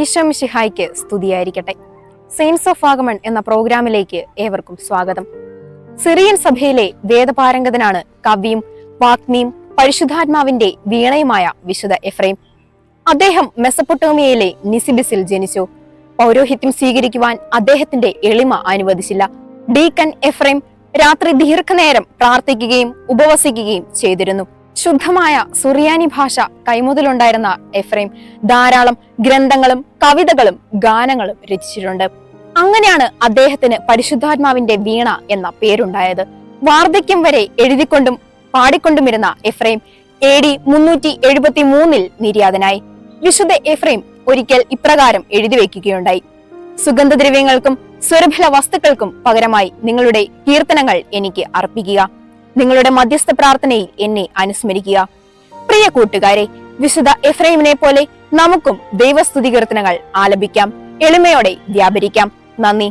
ഈശോ മിശിഹായ്ക്ക് സ്തുതിയായിരിക്കട്ടെ. Saints of Vagamon എന്ന പ്രോഗ്രാമിലേക്ക് ഏവർക്കും സ്വാഗതം. സിറിയൻ സഭയിലെ വേദപാരംഗതനാണ് കവിയും വാഗ്മിയും പരിശുദ്ധാത്മാവിന്റെ വീണയുമായ വിശുദ്ധ എഫ്രൈം. അദ്ദേഹം മെസപ്പൊട്ടോമിയയിലെ നിസിബിസിൽ ജനിച്ചു. പൗരോഹിത്യം സ്വീകരിക്കുവാൻ അദ്ദേഹത്തിന്റെ എളിമ അനുവദിച്ചില്ല. ഡീക്കൻ എഫ്രൈം രാത്രി ദീർഘനേരം പ്രാർത്ഥിക്കുകയും ഉപവസിക്കുകയും ചെയ്തിരുന്നു. ശുദ്ധമായ സുറിയാനി ഭാഷ കൈമുതലുണ്ടായിരുന്ന എഫ്രൈം ധാരാളം ഗ്രന്ഥങ്ങളും കവിതകളും ഗാനങ്ങളും രചിച്ചിട്ടുണ്ട്. അങ്ങനെയാണ് അദ്ദേഹത്തിന് പരിശുദ്ധാത്മാവിന്റെ വീണ എന്ന പേരുണ്ടായത്. വാർദ്ധക്യം വരെ എഴുതിക്കൊണ്ടും പാടിക്കൊണ്ടുമിരുന്ന എഫ്രൈം AD 373 നിര്യാതനായി. വിശുദ്ധ എഫ്രൈം ഒരിക്കൽ ഇപ്രകാരം എഴുതി വയ്ക്കുകയുണ്ടായി: സുഗന്ധദ്രവ്യങ്ങൾക്കും സുരഭില വസ്തുക്കൾക്കും പകരമായി നിങ്ങളുടെ കീർത്തനങ്ങൾ എനിക്ക് അർപ്പിക്കുക. നിങ്ങളുടെ മധ്യസ്ഥ പ്രാർത്ഥനയിൽ എന്നെ അനുസ്മരിക്കുക. പ്രിയ കൂട്ടുകാരെ, വിശുദ്ധ എഫ്രൈമിനെ പോലെ നമുക്കും ദൈവസ്തുതി കീർത്തനങ്ങൾ ആലപിക്കാം, എളിമയോടെ വ്യാപരിക്കാം. നന്ദി.